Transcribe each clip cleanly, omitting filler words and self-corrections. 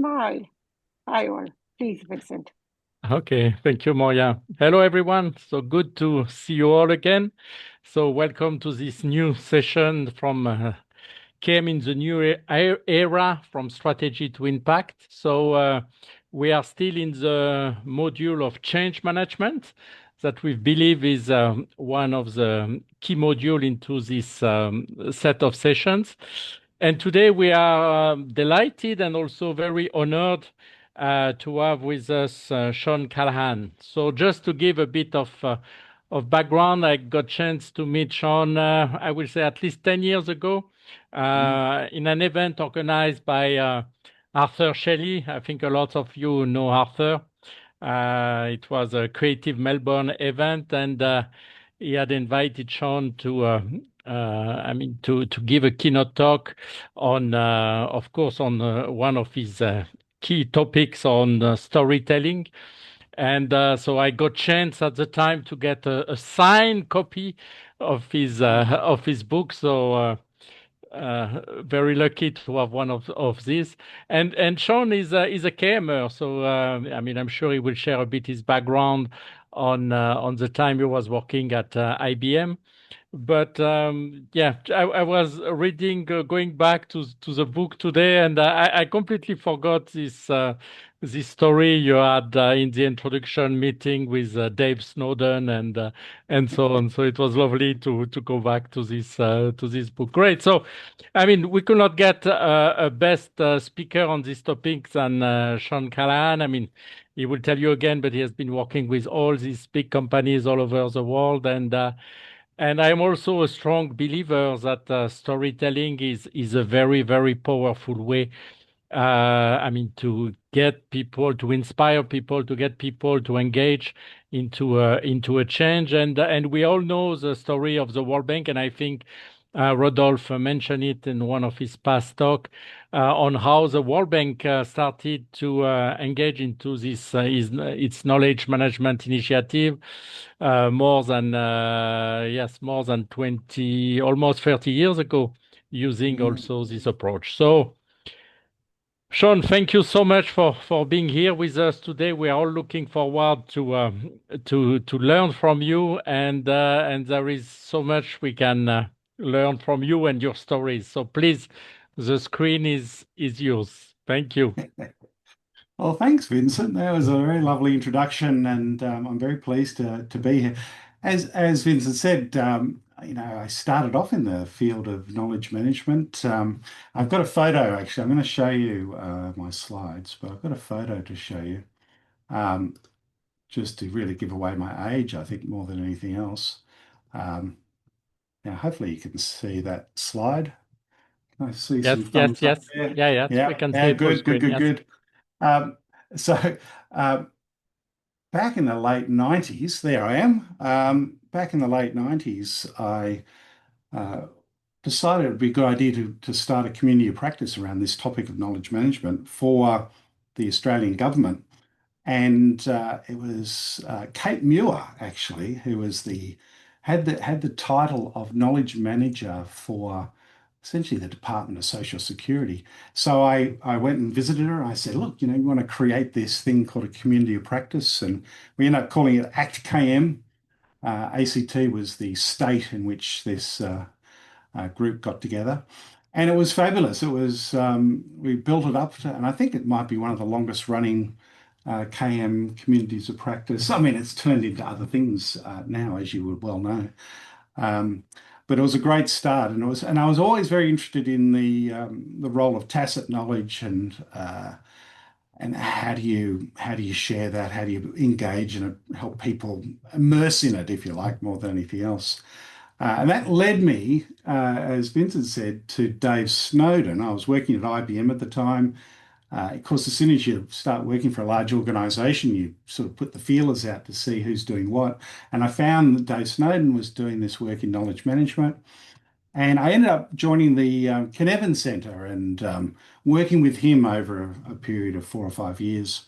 smile. Hi, all. Please, Vincent. Okay, thank you, Moya. Hello, everyone. So good to see you all again. So welcome to this new session from came in the new era from strategy to impact. So we are still in the module of change management that we believe is one of the key module into this set of sessions. And today we are delighted and also very honored to have with us Sean Callahan. So just to give a bit of background, I got chance to meet Sean, I will say at least 10 years ago in an event organized by Arthur Shelley. I think a lot of you know Arthur. It was a Creative Melbourne event, and he had invited Sean to, to give a keynote talk on, of course, on one of his key topics on storytelling. And so I got chance at the time to get a signed copy of his book. So very lucky to have one of these. And Sean is a KMer, so I'm sure he will share a bit his background on the time he was working at IBM. But yeah, I was reading, going back to the book today, and I completely forgot this story you had in the introduction meeting with Dave Snowden and so on. So it was lovely to go back to this book. Great. So, we could not get a best speaker on this topic than Sean Callahan. He will tell you again, but he has been working with all these big companies all over the world, and I'm also a strong believer that storytelling is a very, very powerful way. To get people, to inspire people, to get people to engage into a change. And we all know the story of the World Bank, and I think Rodolphe mentioned it in one of his past talk on how the World Bank started to engage into its knowledge management initiative more than 20, almost 30 years ago, using Mm. also this approach. So, Sean, thank you so much for being here with us today. We are all looking forward to learn from you, and there is so much we can learn from you and your stories. So please, the screen is yours. Thank you. Well, thanks, Vincent. That was a very lovely introduction, and I'm very pleased to be here. As Vincent said, I started off in the field of knowledge management. I've got a photo, actually. I'm going to show you my slides, but I've got a photo to show you, um, just to really give away my age, I think, more than anything else. Um, Now, hopefully you can see that slide. I see Yes, some yes, thumbs up yes. there. Yeah, yes, we Yeah, can see yeah, it full good, good, screen. good, Yes. good. Um, so back in the late 90s, there I am. Back in the late 90s, I uh, decided it would be a good idea to start a community of practice around this topic of knowledge management for the Australian government. And it was Kate Muir, actually, who was the title of knowledge manager for essentially the Department of Social Security. So I went and visited her. I said, look, you want to create this thing called a community of practice. And we ended up calling it ACT KM. ACT was the state in which this group got together. And it was fabulous. It was, we built it up, and I think it might be one of the longest running KM communities of practice. It's turned into other things now, as you would well know. Um, but it was a great start, and I was always very interested in the role of tacit knowledge and how do you share that? How do you engage and help people immerse in it, if you like, more than anything else? And that led me, as Vincent said, to Dave Snowden. I was working at IBM at the time. Of course, as soon as you start working for a large organization, you sort of put the feelers out to see who's doing what. And I found that Dave Snowden was doing this work in knowledge management. And I ended up joining the Cynefin Centre and working with him over a period of 4 or 5 years.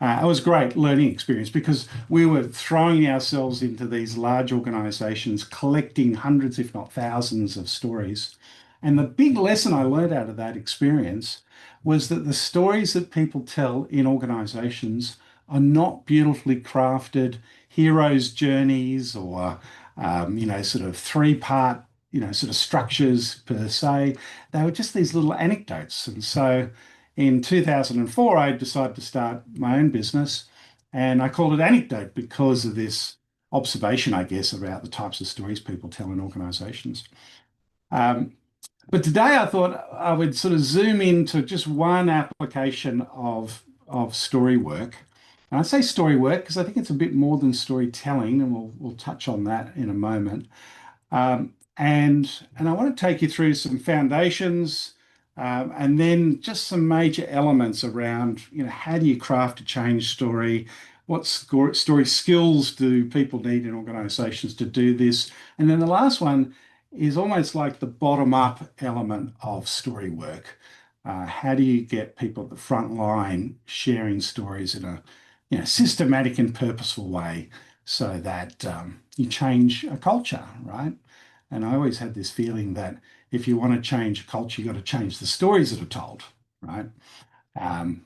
It was a great learning experience because we were throwing ourselves into these large organizations, collecting hundreds, if not thousands, of stories. And the big lesson I learned out of that experience was that the stories that people tell in organizations are not beautifully crafted heroes' journeys or, sort of three-part, sort of structures per se. They were just these little anecdotes. And so in 2004, I decided to start my own business, and I called it Anecdote because of this observation, I guess, about the types of stories people tell in organizations. But today I thought I would sort of zoom into just one application of story work. And I say story work because I think it's a bit more than storytelling, and we'll touch on that in a moment. And I want to take you through some foundations, and then just some major elements around, how do you craft a change story? What story skills do people need in organizations to do this? And then the last one is almost like the bottom-up element of story work. How do you get people at the front line sharing stories in a systematic and purposeful way so that you change a culture, right? And I always had this feeling that if you want to change a culture, you've got to change the stories that are told, right?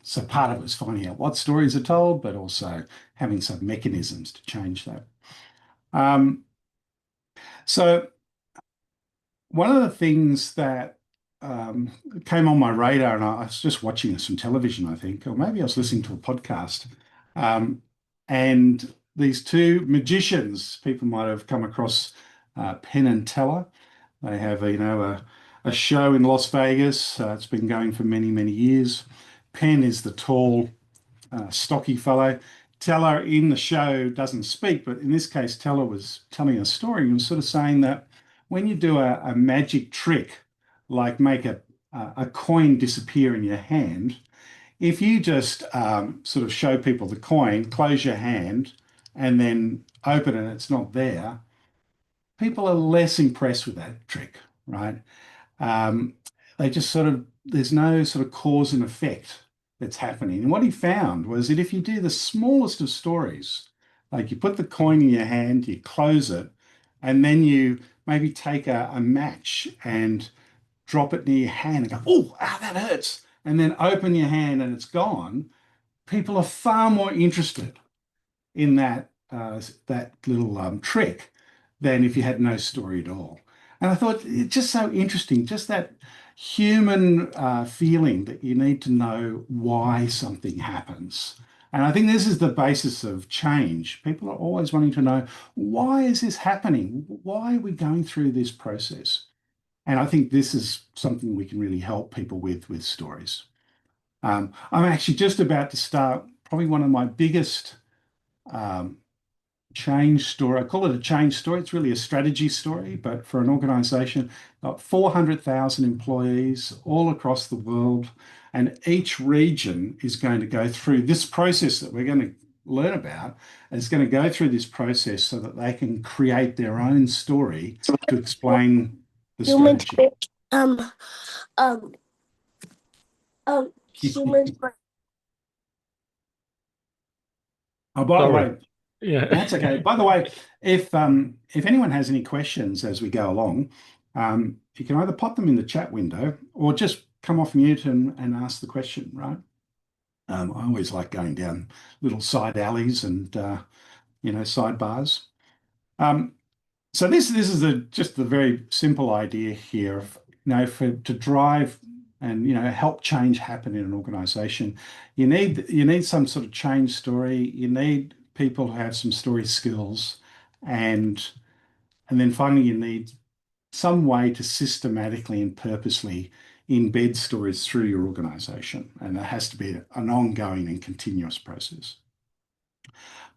So part of it was finding out what stories are told, but also having some mechanisms to change that. So one of the things that came on my radar, and I was just watching some television, I think, or maybe I was listening to a podcast, and these two magicians, people might have come across Penn and Teller. They have, a show in Las Vegas. It's been going for many, many years. Penn is the tall, stocky fellow. Teller in the show doesn't speak, but in this case, Teller was telling a story and was sort of saying that when you do a magic trick, like make a coin disappear in your hand, if you just sort of show people the coin, close your hand, and then open it and it's not there, people are less impressed with that trick, right? They just there's no sort of cause and effect that's happening. And what he found was that if you do the smallest of stories, like you put the coin in your hand, you close it, and then you maybe take a match and drop it near your hand and go, oh, that hurts. And then open your hand and it's gone. People are far more interested in that little trick than if you had no story at all. And I thought it's just so interesting, just that human feeling that you need to know why something happens. And I think this is the basis of change. People are always wanting to know, why is this happening? Why are we going through this process? And I think this is something we can really help people with stories. I'm actually just about to start probably one of my biggest change story. I call it a change story. It's really a strategy story, but for an organization, got 400,000 employees all across the world, and each region is going to go through this process that we're going to learn about. And it's going to go through this process so that they can create their own story to explain the strategy. Humans. Oh, by the Sorry. way, Yeah. that's okay. By the way, if anyone has any questions as we go along, you can either pop them in the chat window or just come off mute and ask the question, right? I always like going down little side alleys and sidebars. So this is just the very simple idea here of, to drive and help change happen in an organization, you need some sort of change story. You need people who have some story skills, and then finally you need some way to systematically and purposely embed stories through your organization, and that has to be an ongoing and continuous process.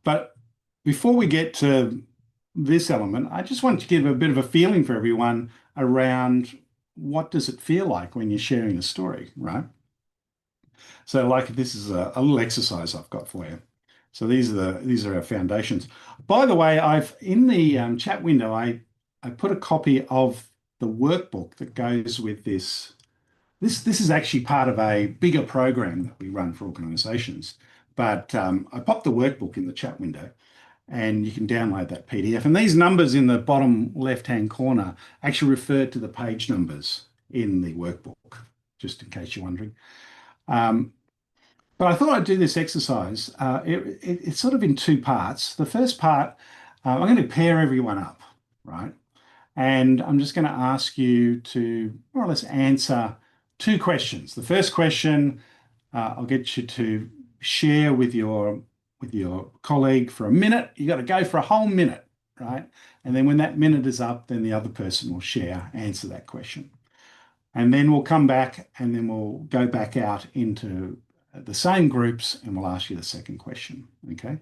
But before we get to this element, I just want to give a bit of a feeling for everyone around what does it feel like when you're sharing a story, right? So like this is a little exercise I've got for you. So these are our foundations. By the way, I've in the chat window, I put a copy of the workbook that goes with this. This is actually part of a bigger program that we run for organizations. But I popped the workbook in the chat window, and you can download that PDF. And these numbers in the bottom left-hand corner actually refer to the page numbers in the workbook, just in case you're wondering. But I thought I'd do this exercise. It's sort of in two parts. The first part, I'm going to pair everyone up, right? And I'm just going to ask you to more or less answer two questions. The first question, I'll get you to share with your colleague for a minute. You got to go for a whole minute, right? And then when that minute is up, then the other person will answer that question. And then we'll come back and then we'll go back out into the same groups and we'll ask you the second question. Okay.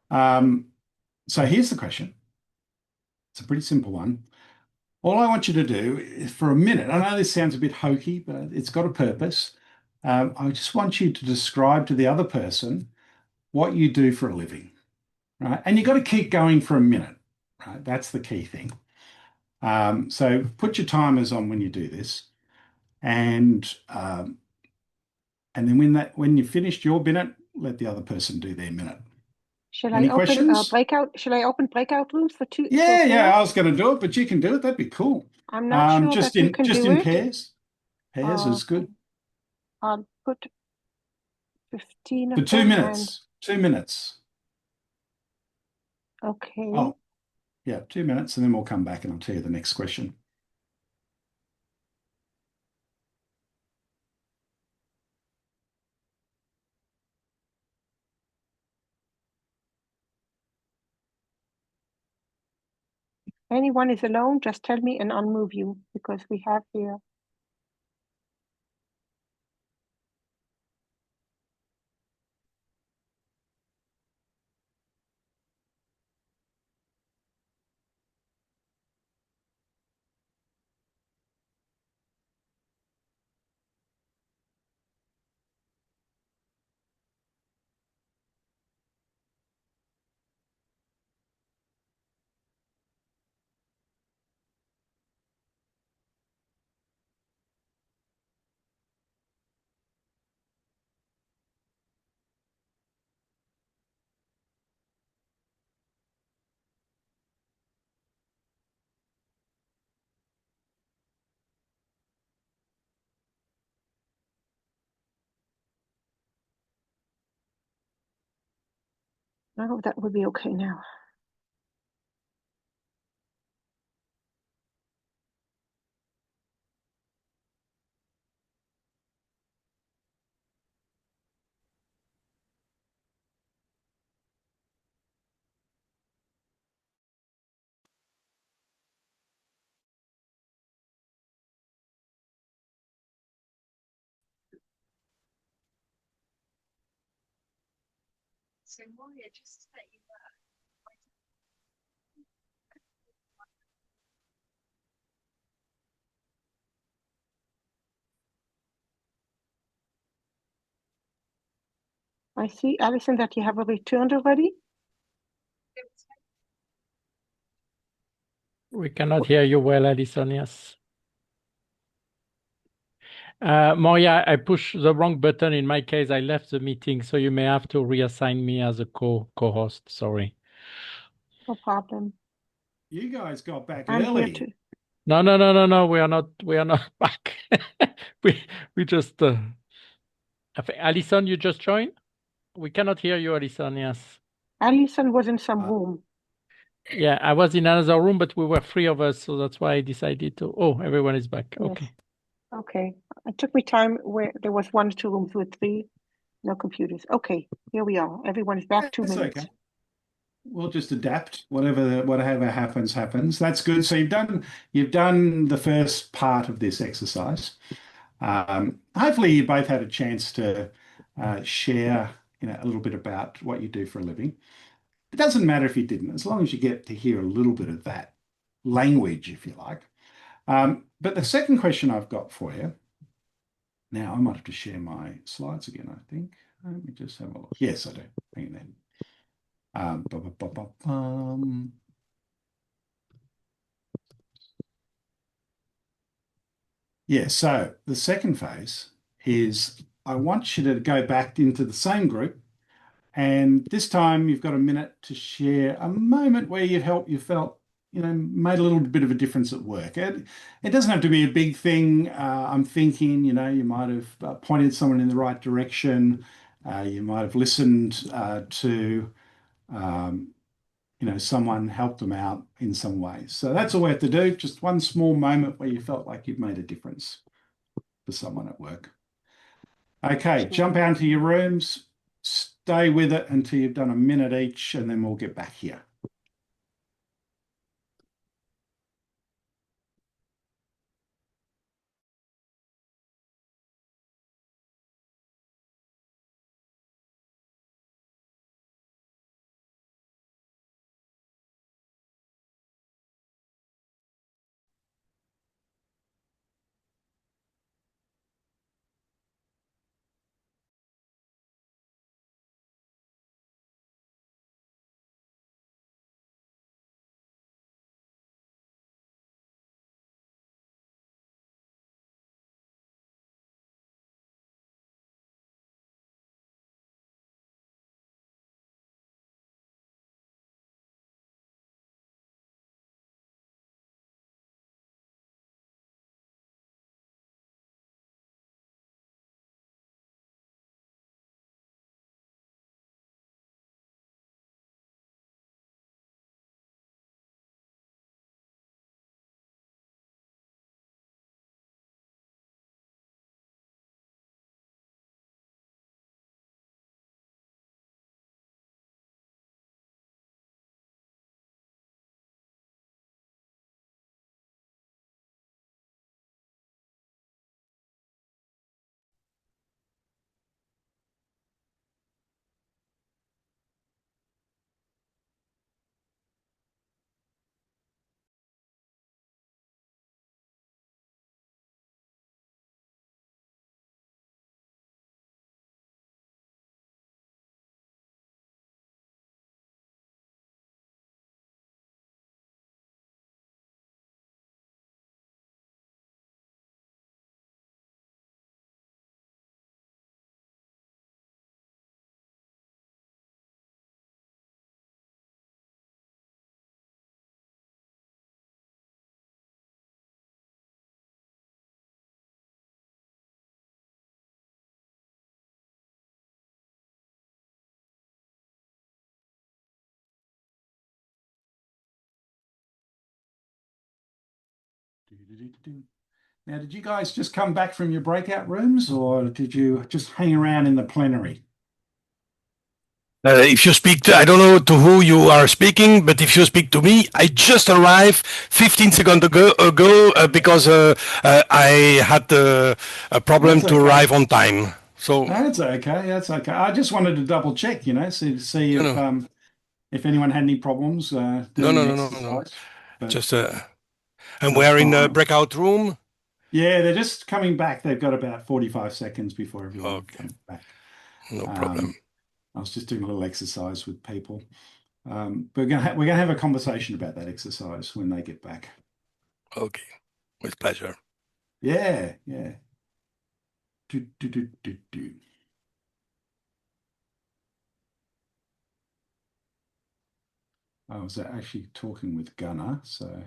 So here's the question. It's a pretty simple one. All I want you to do is for a minute, I know this sounds a bit hokey, but it's got a purpose. I just want you to describe to the other person what you do for a living, right? And you've got to keep going for a minute, right? That's the key thing. So put your timers on when you do this. And then when you've finished your minute, let the other person do their minute. Any questions? Should I open breakout rooms for two? Yeah, I was going to do it, but you can do it. That'd be cool. I'm not sure just that you can just do in it. pairs. Pairs is good. I'll put 15 For of 2 them minutes. 2 minutes. Okay. Oh, yeah, 2 minutes, and then we'll come back and I'll tell you the next question. If anyone is alone, just tell me and I'll move you because we have here. I hope that will be okay now. So Moria, just to let you know, I see, Alison, that you have returned already. We cannot hear you well, Alison, yes. Moria, I pushed the wrong button. In my case, I left the meeting, so you may have to reassign me as a co-host. Sorry. No problem. You guys got back I'm here early. too. No. We are not back. We just Alison, you just joined? We cannot hear you, Alison, yes. Alison was in some room. Yeah, I was in another room, but we were three of us, so that's why I decided to. Oh, everyone is back. Yes. Okay. Okay. It took me time where there was 1 or 2 rooms with 3, no computers. Okay, here we are. Everyone is back 2 That's minutes. okay. We'll just adapt. Whatever happens, happens. That's good. So you've done the first part of this exercise. Hopefully you both had a chance to share, a little bit about what you do for a living. It doesn't matter if you didn't, as long as you get to hear a little bit of that language, if you like. But the second question I've got for you, now I might have to share my slides again, I think. Let me just have a look. Yes, I do. Hang on then. Yeah, so the second phase is I want you to go back into the same group, and this time you've got a minute to share a moment where you felt, made a little bit of a difference at work. It doesn't have to be a big thing. I'm thinking, you might have pointed someone in the right direction. You might have listened to, um, someone helped them out in some way. So that's all we have to do. Just one small moment where you felt like you've made a difference for someone at work. Okay, jump out into your rooms, stay with it until you've done a minute each, and then we'll get back here. Now, did you guys just come back from your breakout rooms, or did you just hang around in the plenary? If you speak to, I don't know to who you are speaking, but if you speak to me, I just arrived 15 seconds ago because I had a problem That's to okay. arrive on time. So That's okay. That's okay. I just wanted to double check, see you know, if anyone had any problems no, doing no, the no, no, no. exercise. But Just and that's we're in a fine. breakout room. Yeah, they're just coming back. They've got about 45 seconds before everyone Okay, comes back. no problem. I was just doing a little exercise with people. But we're gonna have a conversation about that exercise when they get back. Okay, with pleasure. Yeah, yeah. Do, do, do, do, do. I was actually talking with Gunnar, so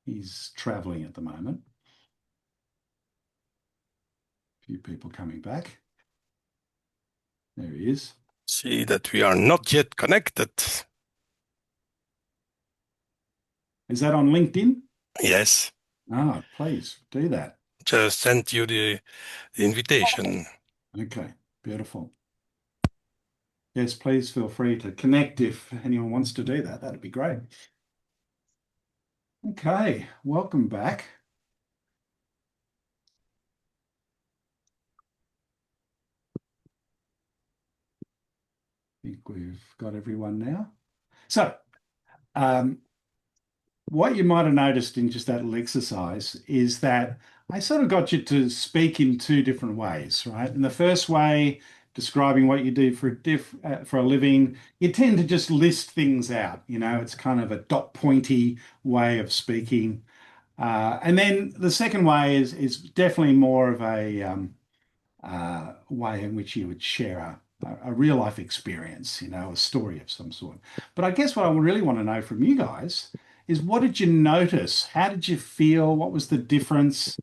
he's traveling at the moment. A few people coming back. There he is. See that we are not yet connected. Is that on LinkedIn? Yes, Ah, please do that. just sent you the invitation. Okay, beautiful. Yes, please feel free to connect if anyone wants to do that. That'd be great. Okay, welcome back. I think we've got everyone now. So, what you might have noticed in just that little exercise is that I sort of got you to speak in two different ways, right? In the first way, describing what you do for a living, you tend to just list things out. It's kind of a dot pointy way of speaking. And then the second way is definitely more of a way in which you would share a real life experience, a story of some sort. But I guess what I really want to know from you guys is what did you notice? How did you feel? What was the difference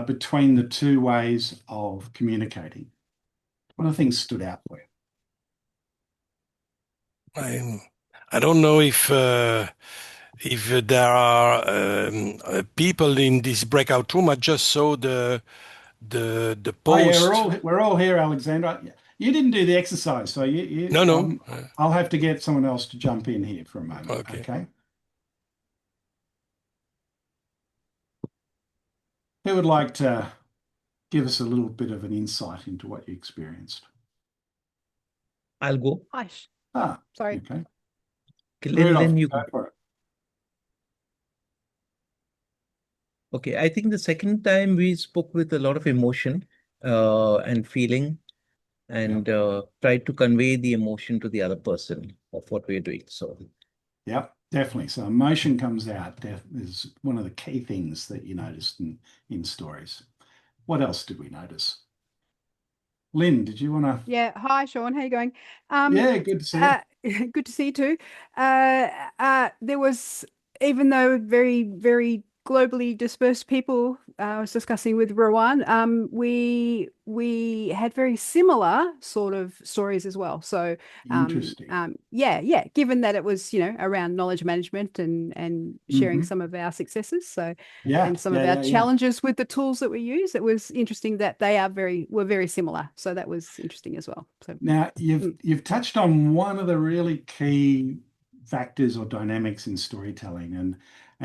between the two ways of communicating? What other things stood out for you? I don't know if there are people in this breakout room. I just saw the Oh yeah, post. we're all here, Alexander. You didn't do the exercise, so No. I'll have to get someone else to jump in here for a moment. Okay. Okay. Who would like to give us a little bit of an insight into what you experienced? I'll go. Gosh, Ah, sorry. okay. Lynn, Rudolph, you go go. for it. Okay, I think the second time we spoke with a lot of emotion and feeling and tried to convey the emotion to the other person of what we're doing. So Yep, definitely. So emotion comes out. Is one of the key things that you noticed in stories. What else did we notice? Lynn, did you want to? Yeah. Hi, Sean. How you going? Yeah, good to see you. Good to see you too. There was, even though very, very globally dispersed people, I was discussing with Rowan, we had very similar sort of stories as well. So, Interesting. yeah, given that it was, around knowledge management and sharing Mhm. some of our successes. So, Yeah, and some of yeah, our yeah. challenges with the tools that we use. It was interesting that they were very similar. So that was interesting as well. So Now you've touched on one of the really key factors or dynamics in storytelling, and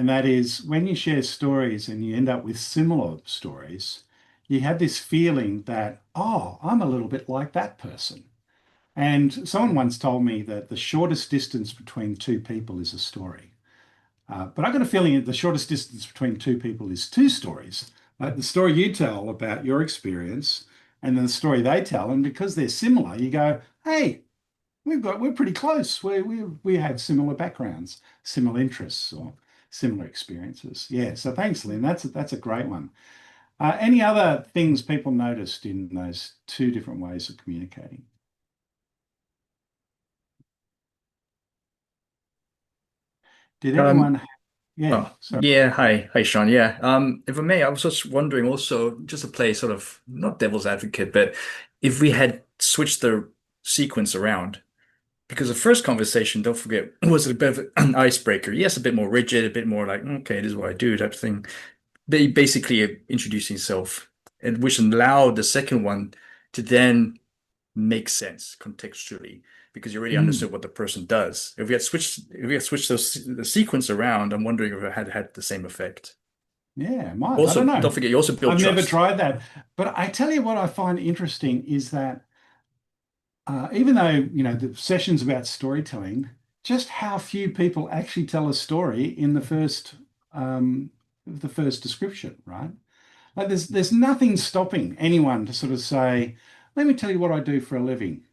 that is when you share stories and you end up with similar stories, you have this feeling that, oh, I'm a little bit like that person. And someone once told me that the shortest distance between two people is a story. But I've got a feeling that the shortest distance between two people is two stories. Like the story you tell about your experience and then the story they tell. And because they're similar, you go, hey, we're pretty close. We have similar backgrounds, similar interests, or similar experiences. Yeah. So thanks, Lynn. That's a great one. Any other things people noticed in those two different ways of communicating? Did anyone? Yeah. Sorry. Yeah, hi, Sean. Yeah, if I may, I was just wondering also, just to play sort of not devil's advocate, but if we had switched the sequence around, because the first conversation, don't forget, was a bit of an icebreaker. Yes, a bit more rigid, a bit more like, okay, this is what I do, type of thing. They basically introducing yourself, and which allowed the second one to then make sense contextually because you already understood what the person does. If we had switched the sequence around, I'm wondering if it had the same effect. Yeah, it might. Also, I don't know. don't forget, you also build I've never trust. tried that. But I tell you what I find interesting is that even though, the session's about storytelling, just how few people actually tell a story in the first description, right? Like there's nothing stopping anyone to sort of say, let me tell you what I do for a living.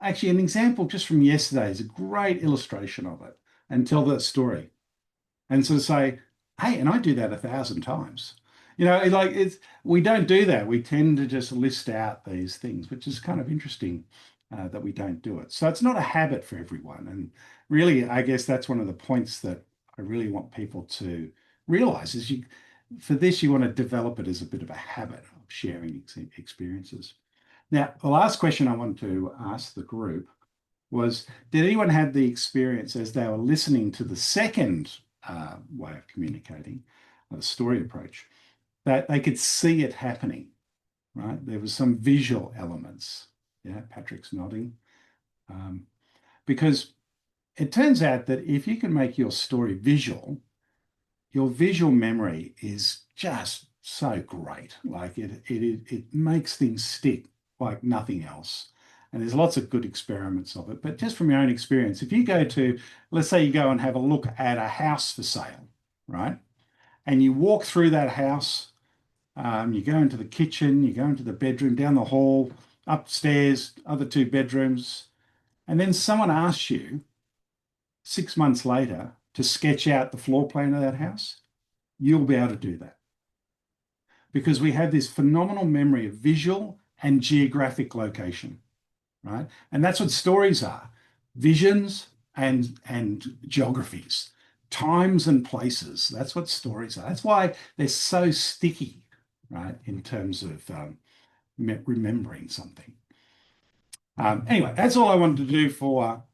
Actually, an example just from yesterday is a great illustration of it, and tell that story and sort of say, hey, and I do that 1,000 times. We don't do that. We tend to just list out these things, which is kind of interesting that we don't do it. So it's not a habit for everyone. And really, I guess that's one of the points that I really want people to realize is for this, you want to develop it as a bit of a habit of sharing experiences. Now, the last question I wanted to ask the group was, did anyone have the experience as they were listening to the second way of communicating, the story approach, that they could see it happening, right? There was some visual elements. Yeah, Patrick's nodding. Because it turns out that if you can make your story visual, your visual memory is just so great. Like it makes things stick like nothing else. And there's lots of good experiments of it. But just from your own experience, if you go to, let's say you go and have a look at a house for sale, right? And you walk through that house, you go into the kitchen, you go into the bedroom, down the hall, upstairs, other two bedrooms, and then someone asks you 6 months later to sketch out the floor plan of that house, you'll be able to do that. Because we have this phenomenal memory of visual and geographic location, right? And that's what stories are, visions and geographies, times and places. That's what stories are. That's why they're so sticky, right, in terms of remembering something. Anyway, that's all I wanted to do for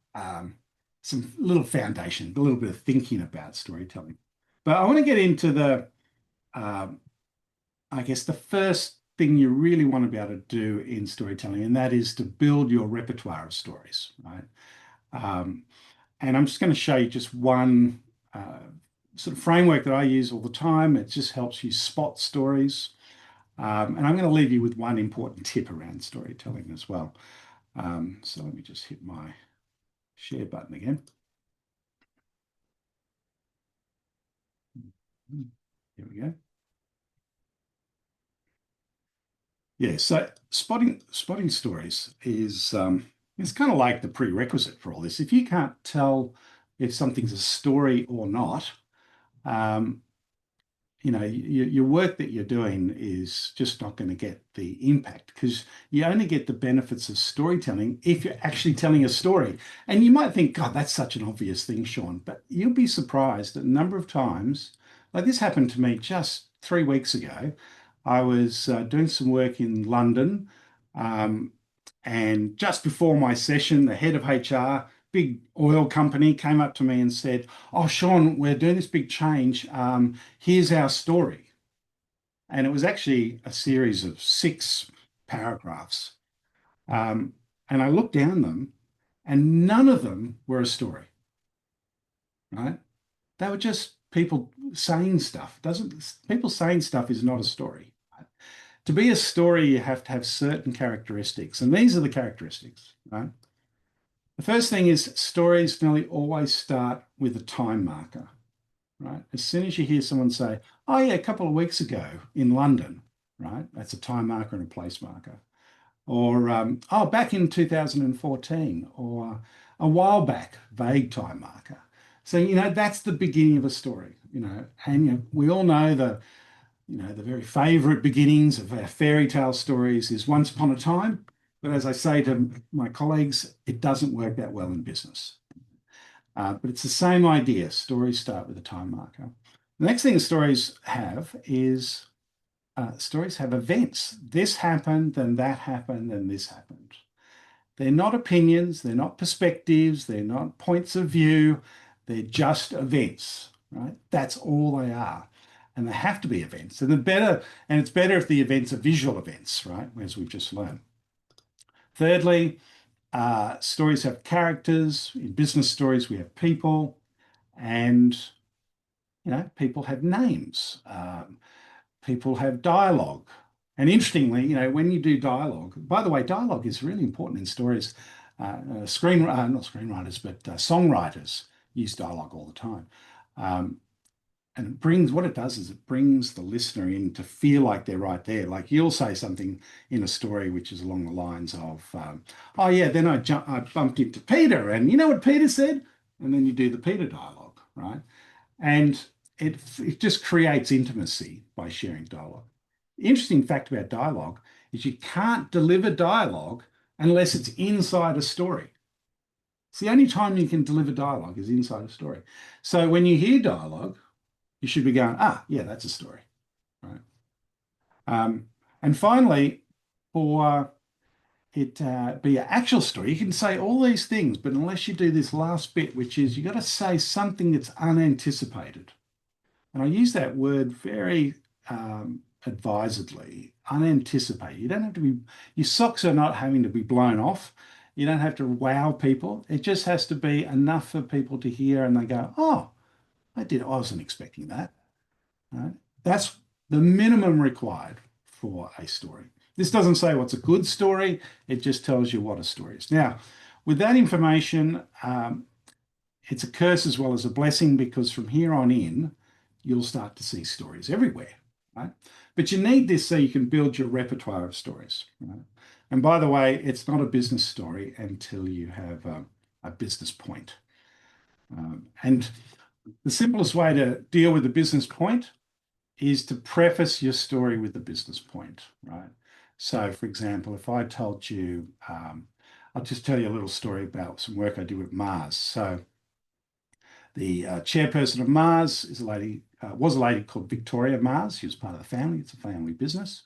some little foundation, a little bit of thinking about storytelling. But I want to get into the, I guess, the first thing you really want to be able to do in storytelling, and that is to build your repertoire of stories, right? And I'm just going to show you just one sort of framework that I use all the time. It just helps you spot stories. And I'm going to leave you with one important tip around storytelling as well. So let me just hit my share button again. Here we go. Yeah, so spotting stories is it's kind of like the prerequisite for all this. If you can't tell if something's a story or not, you know, your work that you're doing is just not going to get the impact, because you only get the benefits of storytelling if you're actually telling a story. And you might think, God, that's such an obvious thing, Sean, but you'll be surprised at the number of times, like this happened to me just 3 weeks ago. I was doing some work in London, and just before my session, the head of HR, big oil company, came up to me and said, "Oh, Sean, we're doing this big change. Here's our story." And it was actually a series of 6 paragraphs. And I looked down them, and none of them were a story, right? They were just people saying stuff. People saying stuff is not a story. Right? To be a story, you have to have certain characteristics, and these are the characteristics, right? The first thing is stories nearly always start with a time marker, right? As soon as you hear someone say, "Oh yeah, a couple of weeks ago in London," right? That's a time marker and a place marker. Or, "Oh, back in 2014," or "a while back," vague time marker. So, you know, that's the beginning of a story, you know, and you know, we all know the very favorite beginnings of our fairy tale stories is once upon a time. But as I say to my colleagues, it doesn't work that well in business. But it's the same idea. Stories start with a time marker. The next thing stories have is stories have events. This happened, then that happened, then this happened. They're not opinions, they're not perspectives, they're not points of view, they're just events, right? That's all they are. And they have to be events. And it's better if the events are visual events, right? As we've just learned. Thirdly, stories have characters. In business stories, we have people, and you know, people have names. People have dialogue. And interestingly, you know, when you do dialogue, by the way, dialogue is really important in stories. Not screenwriters, but songwriters use dialogue all the time. And it brings, what it does is it brings the listener in to feel like they're right there. Like you'll say something in a story which is along the lines of, "Oh yeah, then I bumped into Peter, and you know what Peter said?" And then you do the Peter dialogue, right? And it just creates intimacy by sharing dialogue. The interesting fact about dialogue is you can't deliver dialogue unless it's inside a story. It's the only time you can deliver dialogue is inside a story. So when you hear dialogue, you should be going, "Ah, yeah, that's a story," right? And finally, for it be an actual story, you can say all these things, but unless you do this last bit, which is you got to say something that's unanticipated. And I use that word very advisedly, unanticipated. You don't have to be, your socks are not having to be blown off. You don't have to wow people. It just has to be enough for people to hear and they go, "Oh, I wasn't expecting that." Right? That's the minimum required for a story. This doesn't say what's a good story. It just tells you what a story is. Now, with that information, it's a curse as well as a blessing, because from here on in, you'll start to see stories everywhere, right? But you need this so you can build your repertoire of stories, right? And by the way, it's not a business story until you have a business point. And the simplest way to deal with the business point is to preface your story with the business point, right? So, for example, if I told you, I'll just tell you a little story about some work I did with Mars. So The chairperson of Mars is a lady, was a lady called Victoria Mars. She was part of the family. It's a family business.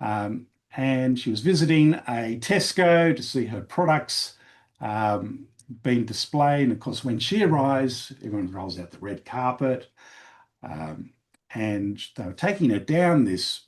And she was visiting a Tesco to see her products being displayed. And of course, when she arrives, everyone rolls out the red carpet. And they were taking her down this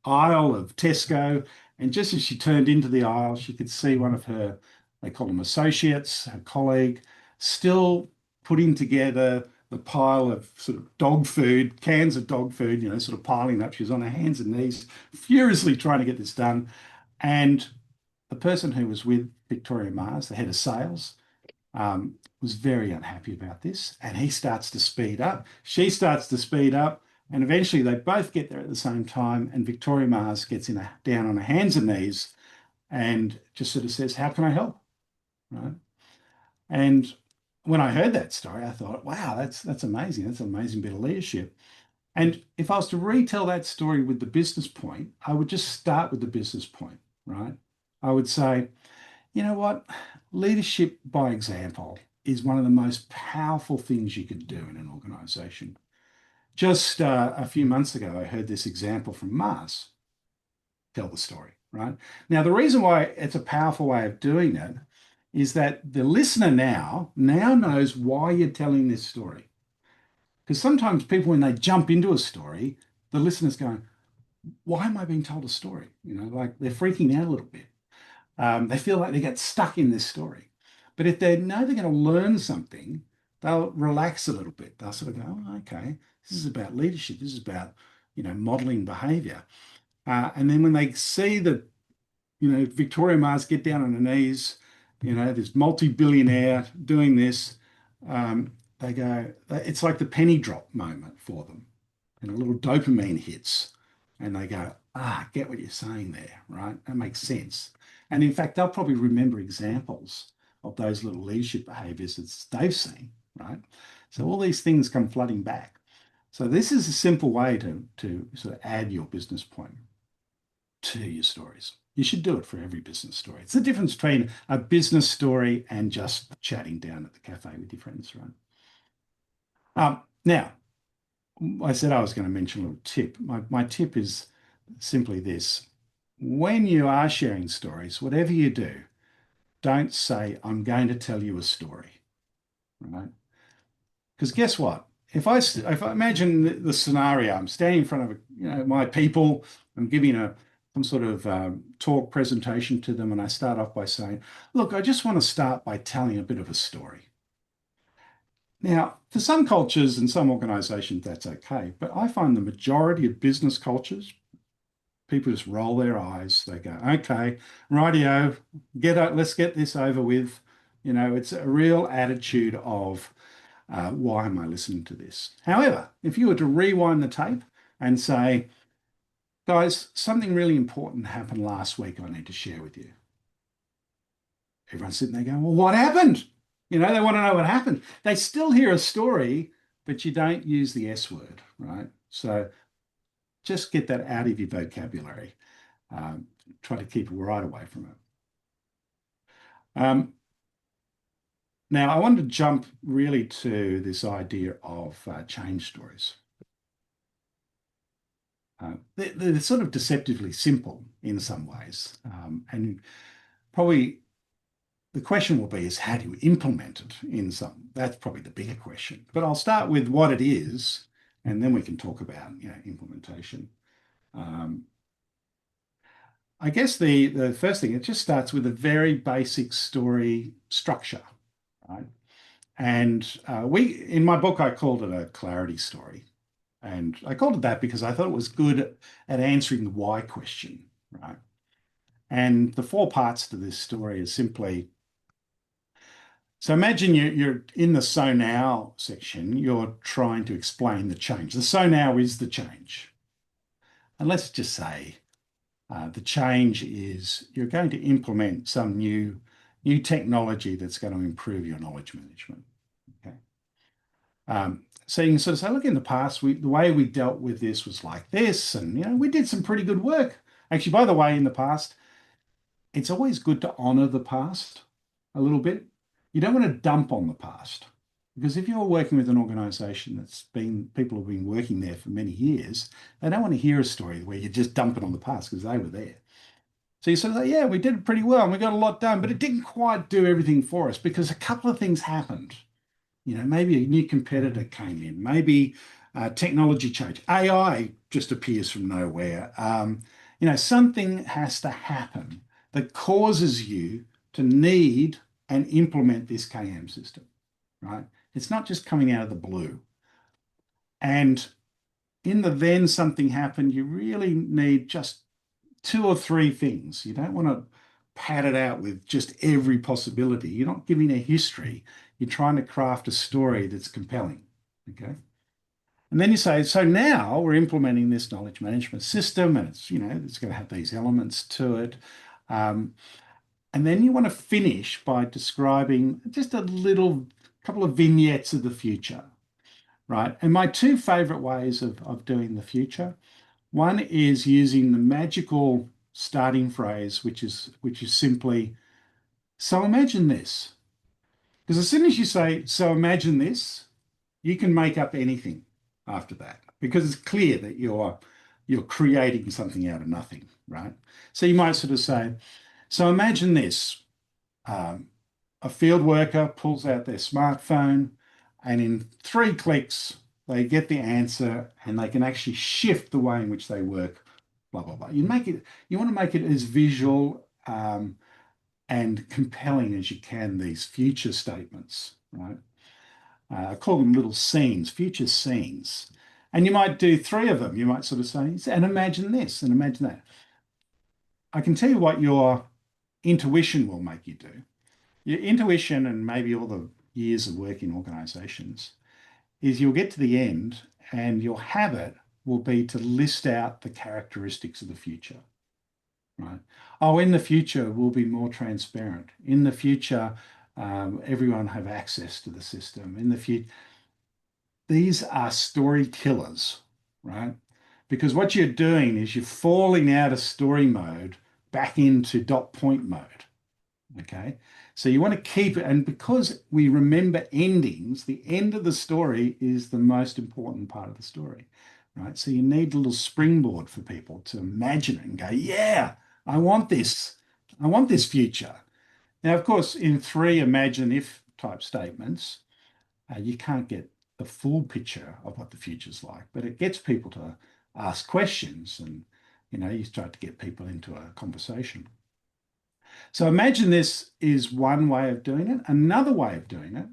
aisle of Tesco. And just as she turned into the aisle, she could see one of her, they call them associates, her colleague, still putting together the pile of sort of dog food, cans of dog food, you know, sort of piling up. She was on her hands and knees, furiously trying to get this done. And the person who was with Victoria Mars, the head of sales, was very unhappy about this. And he starts to speed up. She starts to speed up. And eventually they both get there at the same time. And Victoria Mars gets down on her hands and knees and just sort of says, how can I help? Right. And when I heard that story, I thought, wow, that's amazing. That's an amazing bit of leadership. And if I was to retell that story with the business point, I would just start with the business point, right? I would say, you know what? Leadership by example is one of the most powerful things you could do in an organization. Just a few months ago, I heard this example from Mars tell the story, right? Now, the reason why it's a powerful way of doing it is that the listener now knows why you're telling this story. Because sometimes people, when they jump into a story, the listener's going, why am I being told a story? You know, like they're freaking out a little bit. They feel like they get stuck in this story. But if they know they're going to learn something, they'll relax a little bit. They'll sort of go, oh, okay, this is about leadership. This is about, you know, modeling behavior. And then when they see that, you know, Victoria Mars get down on her knees, you know, this multi-billionaire doing this, they go, it's like the penny drop moment for them. And a little dopamine hits and they go, I get what you're saying there, right? That makes sense. And in fact, they'll probably remember examples of those little leadership behaviors that they've seen, right? So all these things come flooding back. So this is a simple way to sort of add your business point to your stories. You should do it for every business story. It's the difference between a business story and just chatting down at the cafe with your friends, right? Now, I said I was going to mention a little tip. My tip is simply this. When you are sharing stories, whatever you do, don't say, I'm going to tell you a story, right? Because guess what? If I imagine the scenario, I'm standing in front of my people, I'm giving some sort of talk presentation to them, and I start off by saying, look, I just want to start by telling a bit of a story. Now, for some cultures and some organizations, that's okay, but I find the majority of business cultures, people just roll their eyes. They go, okay, rightio, let's get this over with. You know, it's a real attitude of, why am I listening to this? However, if you were to rewind the tape and say, guys, something really important happened last week I need to share with you. Everyone's sitting there going, well, what happened? You know, they want to know what happened. They still hear a story, but you don't use the S word, right? So just get that out of your vocabulary. Try to keep it right away from it. Now, I wanted to jump really to this idea of change stories. They're sort of deceptively simple in some ways. And probably the question will be is how do you implement it in some? That's probably the bigger question. But I'll start with what it is, and then we can talk about implementation. I guess the first thing, it just starts with a very basic story structure, right? And in my book, I called it a clarity story. And I called it that because I thought it was good at answering the why question, right? And the 4 parts to this story is simply, so imagine you're in the so now section, you're trying to explain the change. The so now is the change. And let's just say the change is you're going to implement some new technology that's going to improve your knowledge management. Okay. So you can sort of say, look, in the past, the way we dealt with this was like this, and we did some pretty good work. Actually, by the way, in the past, it's always good to honor the past a little bit. You don't want to dump on the past. Because if you're working with an organization people have been working there for many years, they don't want to hear a story where you just dump it on the past because they were there. So you sort of say, yeah, we did it pretty well and we got a lot done, but it didn't quite do everything for us because a couple of things happened. Maybe a new competitor came in, maybe technology change, AI just appears from nowhere. Something has to happen that causes you to need and implement this KM system, right? It's not just coming out of the blue. And in the then something happened, you really need just 2 or 3 things. You don't want to pad it out with just every possibility. You're not giving a history. You're trying to craft a story that's compelling, okay? And then you say, so now we're implementing this knowledge management system and it's going to have these elements to it. And then you want to finish by describing just a couple of vignettes of the future, right? And my 2 favorite ways of doing the future, one is using the magical starting phrase, which is simply, so imagine this. Because as soon as you say, so imagine this, you can make up anything after that because it's clear that you're creating something out of nothing, right? So you might sort of say, so imagine this, a field worker pulls out their smartphone and in 3 clicks, they get the answer and they can actually shift the way in which they work, blah, blah, blah. You want to make it as visual and compelling as you can, these future statements, right? I call them little scenes, future scenes. And you might do 3 of them. You might sort of say, and imagine this and imagine that. I can tell you what your intuition will make you do. Your intuition, and maybe all the years of work in organizations, is you'll get to the end and your habit will be to list out the characteristics of the future, right? Oh, in the future, we'll be more transparent. In the future, everyone have access to the system. In the future, these are story killers, right? Because what you're doing is you're falling out of story mode back into dot point mode, okay? So you want to keep it, and because we remember endings, the end of the story is the most important part of the story, right? So you need a little springboard for people to imagine it and go, yeah, I want this. I want this future. Now, of course, in 3 imagine if type statements, you can't get the full picture of what the future's like, but it gets people to ask questions and, you start to get people into a conversation. So imagine this is one way of doing it. Another way of doing it,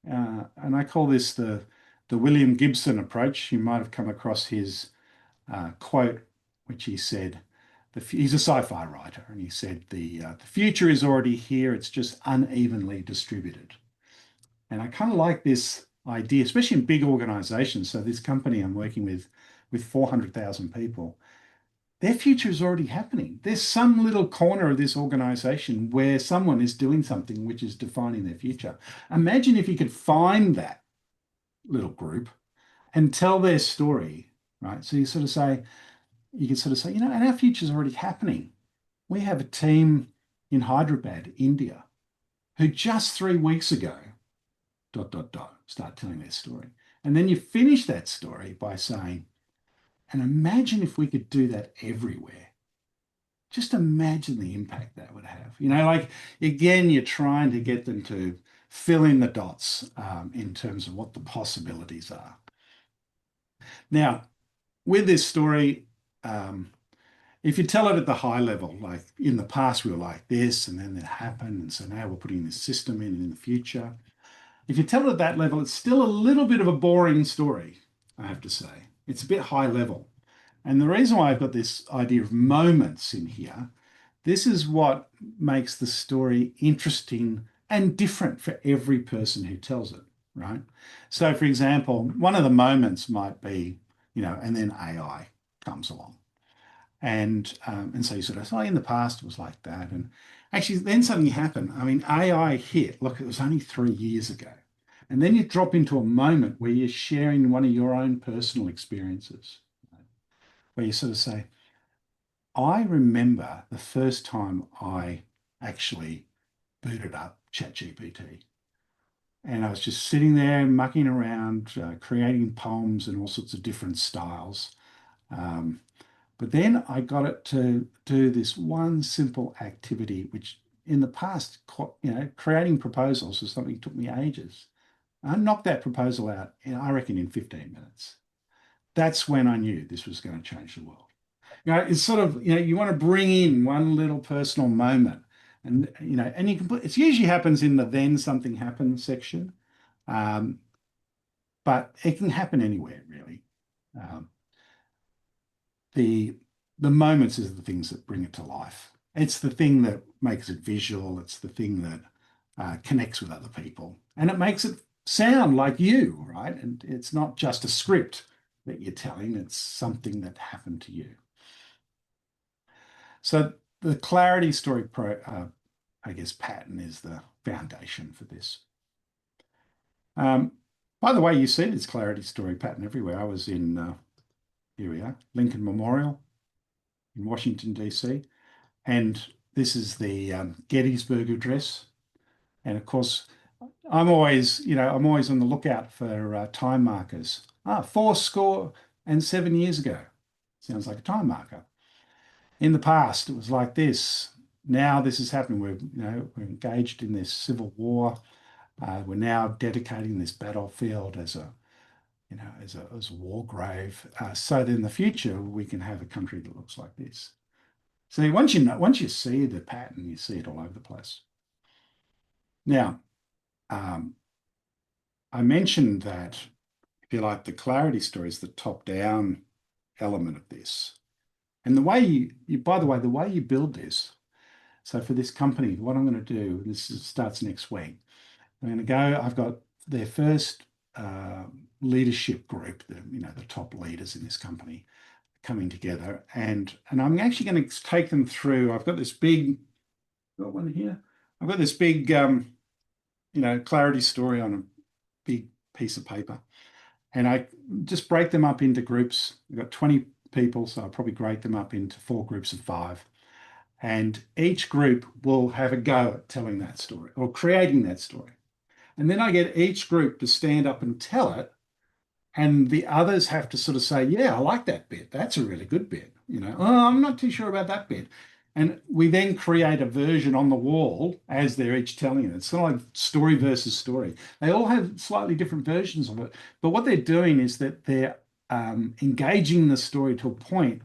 and I call this the William Gibson approach. You might have come across his quote, which he said, he's a sci-fi writer, and he said, the future is already here, it's just unevenly distributed. And I kind of like this idea, especially in big organizations. So this company I'm working with 400,000 people, their future is already happening. There's some little corner of this organization where someone is doing something which is defining their future. Imagine if you could find that little group and tell their story, right? So you can sort of say, and our future is already happening. We have a team in Hyderabad, India, who just 3 weeks ago, ... start telling their story. And then you finish that story by saying, and imagine if we could do that everywhere. Just imagine the impact that would have. Again, you're trying to get them to fill in the dots in terms of what the possibilities are. Now, with this story, if you tell it at the high level, like in the past we were like this, and then it happened, and so now we're putting this system in the future. If you tell it at that level, it's still a little bit of a boring story, I have to say. It's a bit high level. And the reason why I've got this idea of moments in here, this is what makes the story interesting and different for every person who tells it, right? So, for example, one of the moments might be, and then AI comes along. And so you sort of say, in the past it was like that. And actually then something happened. I mean, AI hit, look, it was only 3 years ago. And then you drop into a moment where you're sharing one of your own personal experiences, where you sort of say, I remember the first time I actually booted up ChatGPT. And I was just sitting there mucking around, creating poems in all sorts of different styles. But then I got it to do this one simple activity, which in the past, creating proposals was something that took me ages. I knocked that proposal out, I reckon, in 15 minutes. That's when I knew this was going to change the world. It's sort of, you want to bring in one little personal moment, and and you can put, it usually happens in the then something happens section, but it can happen anywhere really. The moments is the things that bring it to life. It's the thing that makes it visual. It's the thing that connects with other people, and it makes it sound like you, right? And it's not just a script that you're telling, it's something that happened to you. So the clarity story I guess pattern is the foundation for this. By the way, you see this clarity story pattern everywhere. I was in, here we are, Lincoln Memorial in Washington, DC. And this is the Gettysburg Address. And of course, I'm always on the lookout for time markers. 407 years ago. Sounds like a time marker. In the past, it was like this. Now this is happening. We're engaged in this civil war. We're now dedicating this battlefield as a war grave, so that in the future we can have a country that looks like this. So once you see the pattern, you see it all over the place. Now, I mentioned that, if you like, the clarity story is the top-down element of this. And the way by the way, the way you build this, so for this company, what I'm going to do, starts next week. I'm going to go, I've got their first leadership group, the top leaders in this company coming together. And I'm actually going to take them through, I've got this big, got one here. I've got this big, clarity story on a big piece of paper. And I just break them up into groups. I've got 20 people, so I'll probably break them up into 4 groups of 5. And each group will have a go at telling that story or creating that story. And then I get each group to stand up and tell it. And the others have to sort of say, yeah, I like that bit. That's a really good bit. Oh, I'm not too sure about that bit. And we then create a version on the wall as they're each telling it. It's sort of like story versus story. They all have slightly different versions of it. But what they're doing is that they're engaging the story to a point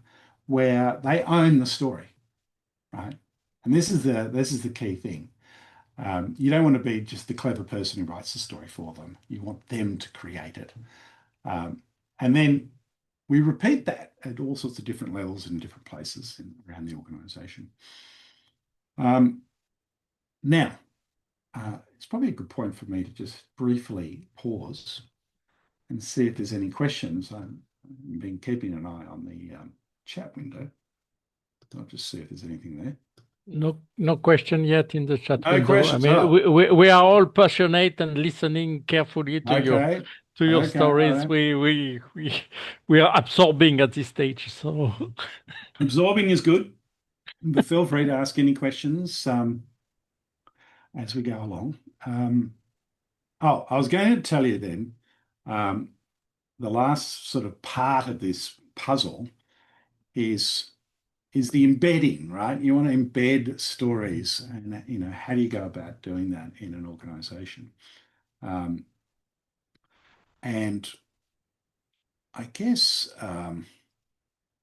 where they own the story, right? And this is the key thing. You don't want to be just the clever person who writes the story for them. You want them to create it. And then we repeat that at all sorts of different levels in different places around the organization. Now, it's probably a good point for me to just briefly pause and see if there's any questions. I've been keeping an eye on the chat window. I'll just see if there's anything there. No question yet in the chat window. Questions. I mean, we are all passionate and listening carefully to your stories. Right. We are absorbing at this stage. So absorbing is good, but feel free to ask any questions as we go along. I was going to tell you then, the last sort of part of this puzzle is the embedding, right? You want to embed stories, and how do you go about doing that in an organization? And I guess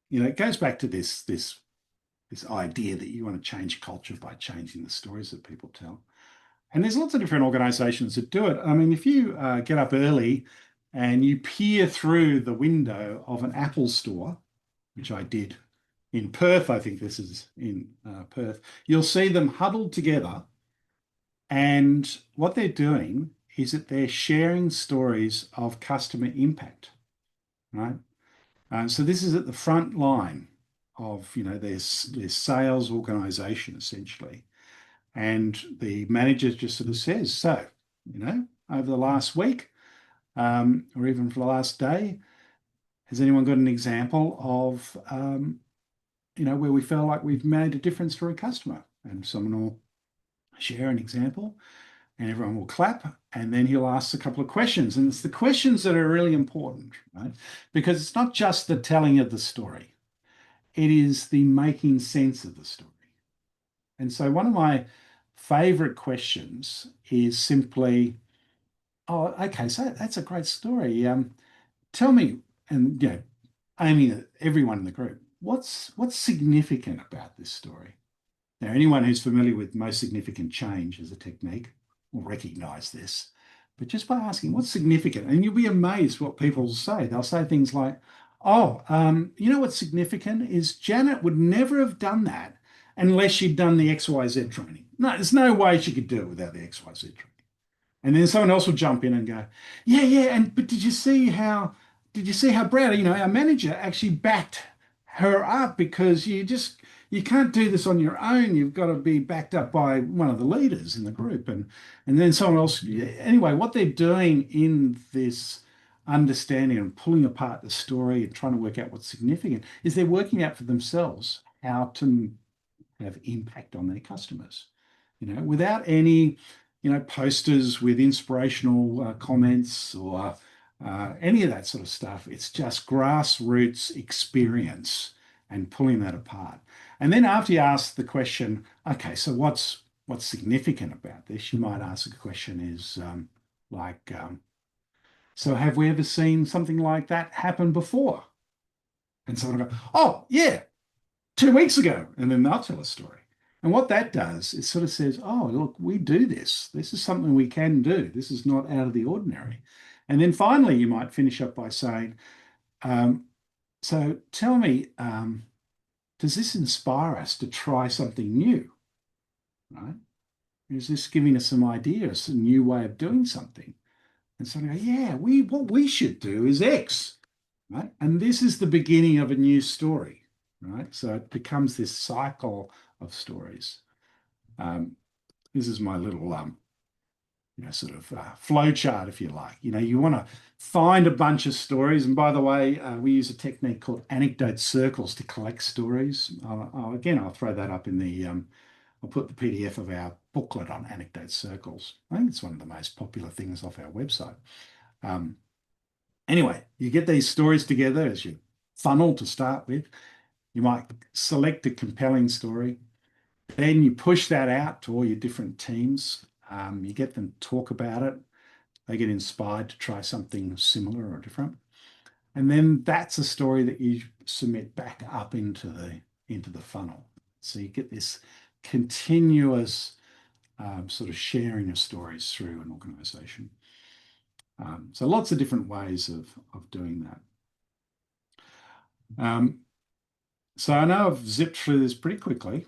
it goes back to this idea that you want to change culture by changing the stories that people tell. And there's lots of different organizations that do it. I mean, if you get up early and you peer through the window of an Apple store, which I did in Perth, I think this is in Perth, you'll see them huddled together. And what they're doing is that they're sharing stories of customer impact, right? So this is at the front line of, their sales organization, essentially. And the manager just sort of says, so, over the last week, or even for the last day, has anyone got an example of, where we felt like we've made a difference for a customer? And someone will share an example. and everyone will clap, and then he'll ask a couple of questions. And it's the questions that are really important, right? Because it's not just the telling of the story, it is the making sense of the story. And so one of my favorite questions is simply, oh, okay, so that's a great story. Tell me, and aiming at everyone in the group, what's significant about this story? Now, anyone who's familiar with most significant change as a technique will recognize this. But just by asking what's significant, and you'll be amazed what people will say. They'll say things like, oh, you know what's significant is Janet would never have done that unless she'd done the XYZ training. No, there's no way she could do it without the XYZ training. And then someone else will jump in and go, yeah, but did you see how Brad, our manager actually backed her up, because you can't do this on your own. You've got to be backed up by one of the leaders in the group. And then someone else, anyway, what they're doing in this understanding and pulling apart the story and trying to work out what's significant is they're working out for themselves how to have impact on their customers, without any, posters with inspirational comments or any of that sort of stuff. It's just grassroots experience and pulling that apart. And then after you ask the question, okay, so what's significant about this? You might ask a question is so have we ever seen something like that happen before? And someone will go, oh, yeah, 2 weeks ago. And then they'll tell a story. And what that does, it sort of says, oh, look, we do this. This is something we can do. This is not out of the ordinary. And then finally, you might finish up by saying, so tell me, does this inspire us to try something new, right? Is this giving us some ideas, a new way of doing something? And so I go, yeah, what we should do is X, right? And this is the beginning of a new story, right? So it becomes this cycle of stories. This is my little sort of flow chart, if you like. You want to find a bunch of stories. And by the way, we use a technique called anecdote circles to collect stories. I'll throw that up in the, I'll put the PDF of our booklet on anecdote circles. I think it's one of the most popular things off our website. Anyway, you get these stories together as your funnel to start with. You might select a compelling story. Then you push that out to all your different teams. You get them to talk about it. They get inspired to try something similar or different. And then that's a story that you submit back up into the funnel. So you get this continuous sort of sharing of stories through an organization. So lots of different ways of doing that. So I know I've zipped through this pretty quickly.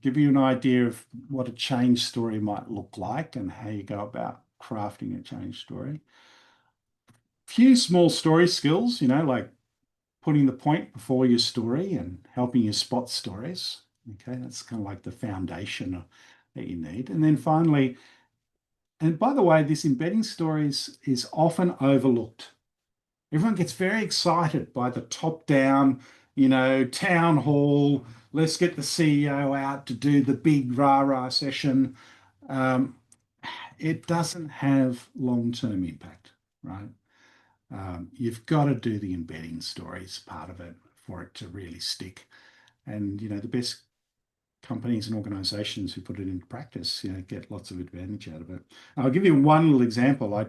Give you an idea of what a change story might look like and how you go about crafting a change story. Few small story skills, like putting the point before your story and helping you spot stories. Okay, that's kind of like the foundation that you need. And then finally, and by the way, this embedding stories is often overlooked. Everyone gets very excited by the top-down, town hall, let's get the CEO out to do the big rah-rah session. It doesn't have long-term impact, right? You've got to do the embedding stories part of it for it to really stick. And, the best companies and organizations who put it into practice, get lots of advantage out of it. I'll give you one little example. I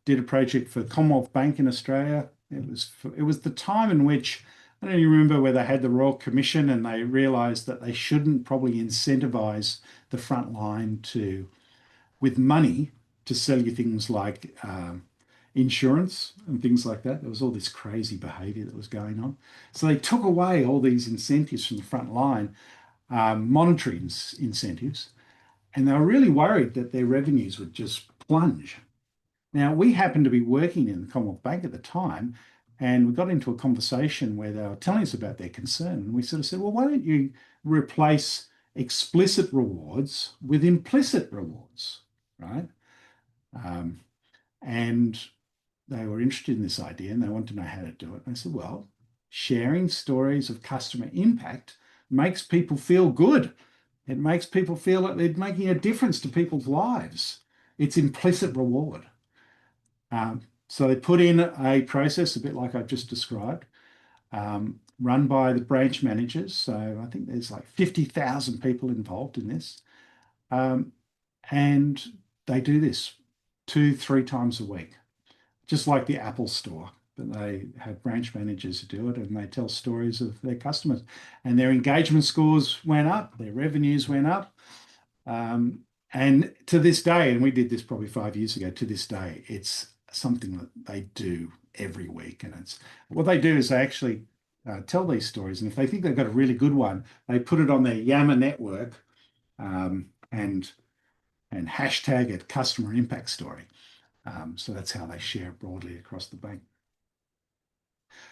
did a project for Commonwealth Bank in Australia. It was the time in which, I don't even remember where they had the Royal Commission and they realized that they shouldn't probably incentivize the front line with money to sell you things like insurance and things like that. There was all this crazy behavior that was going on. So they took away all these incentives from the front line, monetary incentives, and they were really worried that their revenues would just plunge. Now, we happened to be working in the Commonwealth Bank at the time, and we got into a conversation where they were telling us about their concern. And we sort of said, well, why don't you replace explicit rewards with implicit rewards, right? And they were interested in this idea and they wanted to know how to do it. And I said, well, sharing stories of customer impact makes people feel good It makes people feel that they're making a difference to people's lives. It's implicit reward. So they put in a process, a bit like I've just described, run by the branch managers. So I think there's like 50,000 people involved in this. And they do this 2-3 times a week, just like the Apple Store. But they have branch managers who do it, and they tell stories of their customers. And their engagement scores went up, their revenues went up. And to this day, and we did this probably 5 years ago, to this day, it's something that they do every week. And it's what they do is they actually tell these stories. And if they think they've got a really good one, they put it on their Yammer network and hashtag it customer impact story. So that's how they share it broadly across the bank.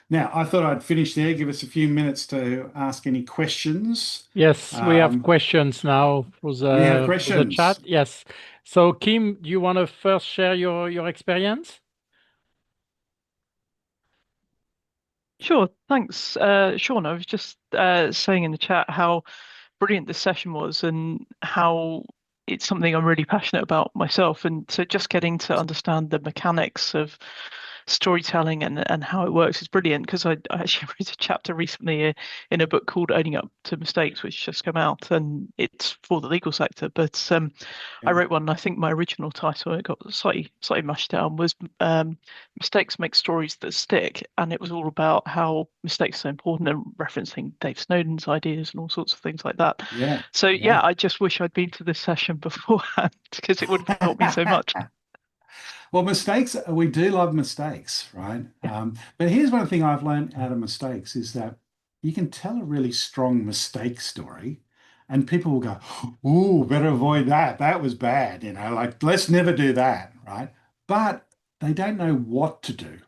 Now, I thought I'd finish there, give us a few minutes to ask any questions. Yes, we have questions now for We have the questions. chat. Yes. So Kim, do you want to first share your experience? Sure, thanks, Sean. I was just saying in the chat how brilliant this session was and how it's something I'm really passionate about myself. And so just getting to understand the mechanics of storytelling and how it works is brilliant, because I actually read a chapter recently in a book called Owning Up to Mistakes, which just come out, and it's for the legal sector. But I wrote one, and I think my original title, it got slightly mushed down, was Mistakes Make Stories That Stick. And it was all about how mistakes are so important, and referencing Dave Snowden's ideas and all sorts of things like that. Yeah. So yeah, I just wish I'd been to this session beforehand, because it would have helped me so much. Well, mistakes, we do love mistakes, right? But here's one thing I've learned out of mistakes is that you can tell a really strong mistake story and people will go, ooh, better avoid that. That was bad, like, let's never do that, right? But they don't know what to do,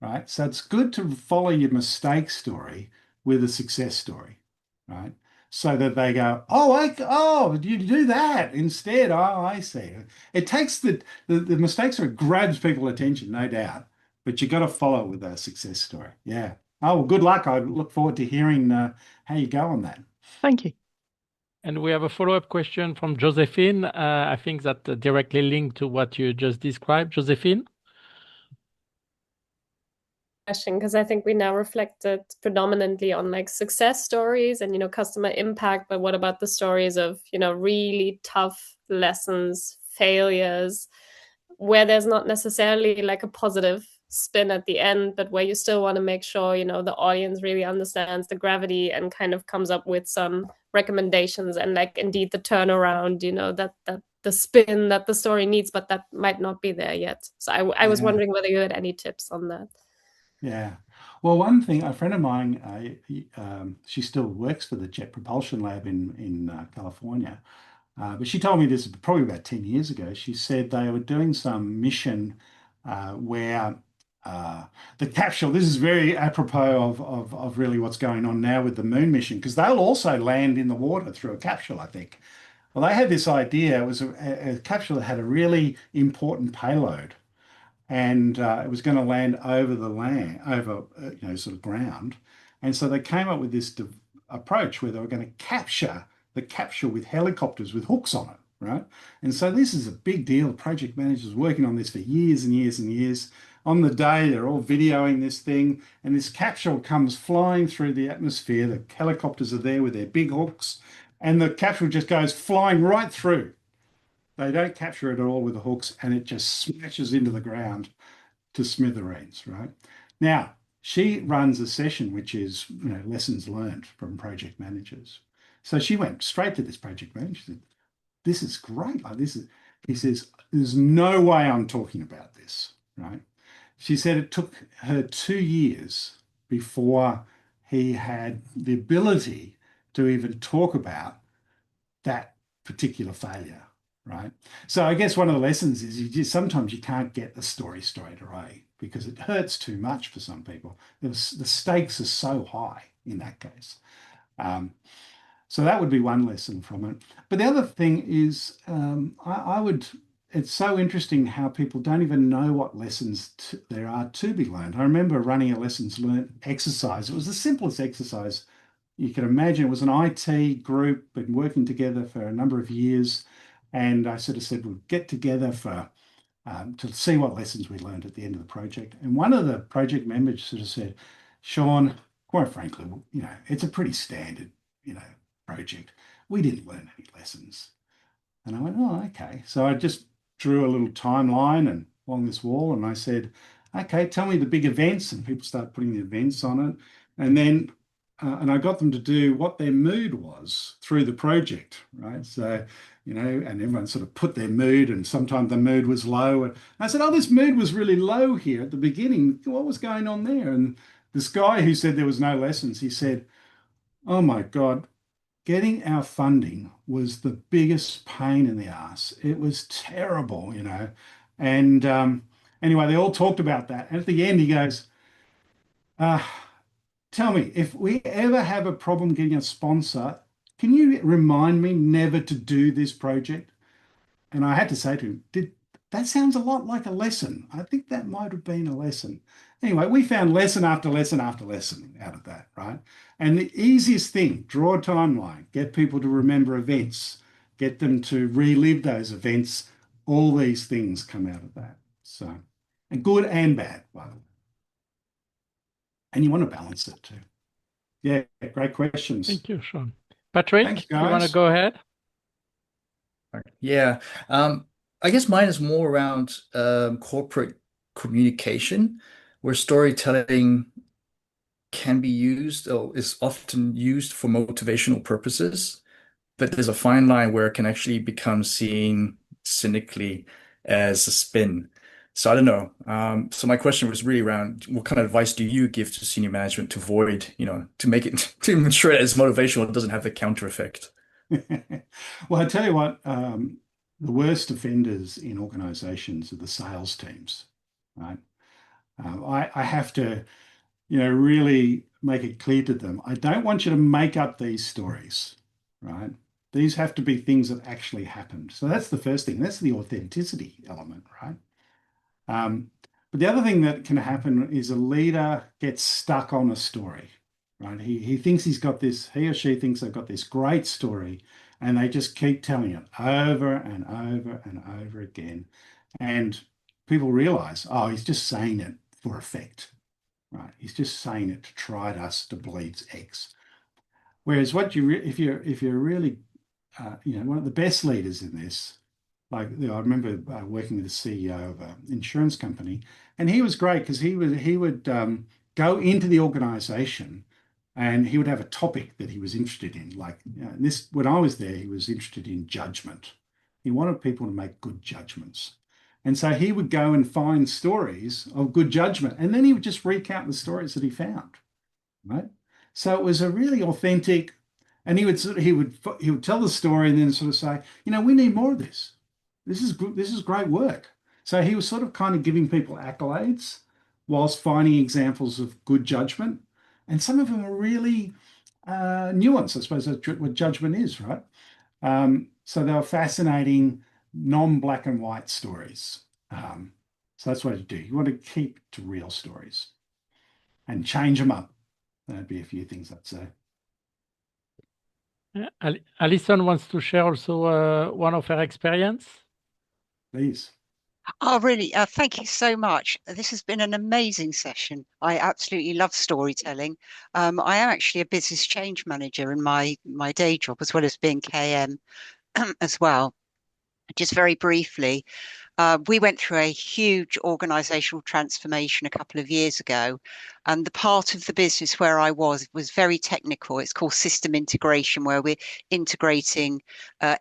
right? So it's good to follow your mistake story with a success story, right? So that they go, oh, you do that instead. Oh, I see. It takes the mistakes, or it grabs people's attention, no doubt. But you got to follow it with a success story. Yeah. Oh, well, good luck. I look forward to hearing how you go on that. Thank you. And we have a follow-up question from Josephine. I think that directly linked to what you just described. Josephine? Question, because I think we now reflected predominantly on like success stories and customer impact, but what about the stories of really tough lessons, failures, where there's not necessarily like a positive spin at the end, but where you still want to make sure the audience really understands the gravity and kind of comes up with some recommendations and like indeed the turnaround, that the spin that the story needs, but that might not be there yet. So I was wondering whether you had any tips on that. Yeah. Well, one thing, a friend of mine, she still works for the Jet Propulsion Lab in California, but she told me this probably about 10 years ago. She said they were doing some mission where the capsule, this is very apropos of really what's going on now with the moon mission, because they'll also land in the water through a capsule, I think. Well, they had this idea. It was a capsule that had a really important payload. And it was going to land over sort of ground. And so they came up with this approach where they were going to capture the capsule with helicopters with hooks on it, right? And so this is a big deal. Project managers working on this for years and years and years. On the day, they're all videoing this thing, and this capsule comes flying through the atmosphere. The helicopters are there with their big hooks, and the capsule just goes flying right through. They don't capture it at all with the hooks, and it just smashes into the ground to smithereens, right? Now, she runs a session which is lessons learned from project managers. So she went straight to this project manager. She said, this is great. He says, there's no way I'm talking about this, right? She said it took her 2 years before he had the ability to even talk about that particular failure. Right. So I guess one of the lessons is sometimes you can't get the story straight away because it hurts too much for some people. The stakes are so high in that case. So that would be one lesson from it. But the other thing is it's so interesting how people don't even know what lessons there are to be learned. I remember running a lessons learned exercise. It was the simplest exercise you can imagine it was an IT group, been working together for a number of years. And I sort of said, we'll get together to see what lessons we learned at the end of the project. And one of the project members sort of said, Sean, quite frankly, it's a pretty standard, project. We didn't learn any lessons. And I went, oh, okay. So I just drew a little timeline and along this wall, and I said, okay, tell me the big events, and people start putting the events on it. And then, and I got them to do what their mood was through the project, right? So, and everyone sort of put their mood, and sometimes the mood was low. And I said, oh, this mood was really low here at the beginning. What was going on there? And this guy who said there was no lessons, he said, oh my God, getting our funding was the biggest pain in the ass. It was terrible, And anyway, they all talked about that. And at the end, he goes, tell me, if we ever have a problem getting a sponsor, can you remind me never to do this project? And I had to say to him, that sounds a lot like a lesson. I think that might have been a lesson. Anyway, we found lesson after lesson after lesson out of that, right? And the easiest thing, draw a timeline, get people to remember events, get them to relive those events. All these things come out of that. So, and good and bad, by the way. And you want to balance it too. Yeah, great questions. Thank you, Sean. Patrick, Thanks, you want to guys. go ahead? Yeah. I guess mine is more around corporate communication, where storytelling can be used or is often used for motivational purposes, but there's a fine line where it can actually become seen cynically as a spin. So I don't know. So my question was really around what kind of advice do you give to senior management to avoid, to make it, to ensure that it's motivational, it doesn't have the counter effect? Well, I tell you what, the worst offenders in organizations are the sales teams, right? I have to, really make it clear to them. I don't want you to make up these stories, right? These have to be things that actually happened. So that's the first thing. That's the authenticity element, right? But the other thing that can happen is a leader gets stuck on a story, right? He thinks he or she thinks they've got this great story, and they just keep telling it over and over and over again. And people realize, oh, he's just saying it for effect, right? He's just saying it to try us to believe X. Whereas if you're really, one of the best leaders in this, like I remember working with the CEO of an insurance company, and he was great because he would go into the organization and he would have a topic that he was interested in. Like when I was there, he was interested in judgment. He wanted people to make good judgments. And so he would go and find stories of good judgment, and then he would just recount the stories that he found, right? So it was a really authentic, and he would tell the story and then sort of say, we need more of this. This is great work. So he was sort of kind of giving people accolades whilst finding examples of good judgment. And some of them are really nuanced, I suppose that's what judgment is, right? So they were fascinating, non-black and white stories. So that's what you do. You want to keep to real stories and change them up. That'd be a few things I'd say. Alison wants to share also one of her experience. Please. Oh, really? Thank you so much. This has been an amazing session. I absolutely love storytelling. I am actually a business change manager in my day job, as well as being KM as well. Just very briefly, we went through a huge organizational transformation a couple of years ago, and the part of the business where I was very technical. It's called system integration, where we're integrating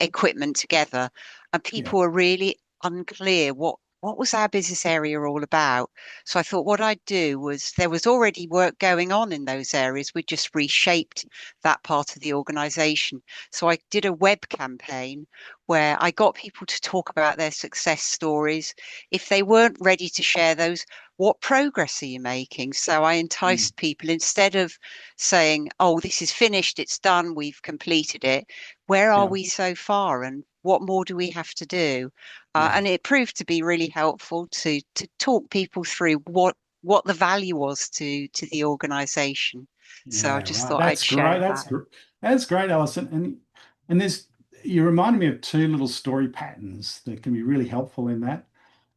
equipment together, and people were really unclear what was our business area all about. So I thought what I'd do was, there was already work going on in those areas. We just reshaped that part of the organization. So I did a web campaign where I got people to talk about their success stories. If they weren't ready to share those, what progress are you making? So I enticed people, instead of saying, oh, this is finished, it's done, we've completed it. Where are we so far, and what more do we have to do? And it proved to be really helpful to talk people through what the value was to the organization. So I Yeah, just right. thought I'd That's share great. that. That's great, Alison. And there's you reminded me of two little story patterns that can be really helpful in that.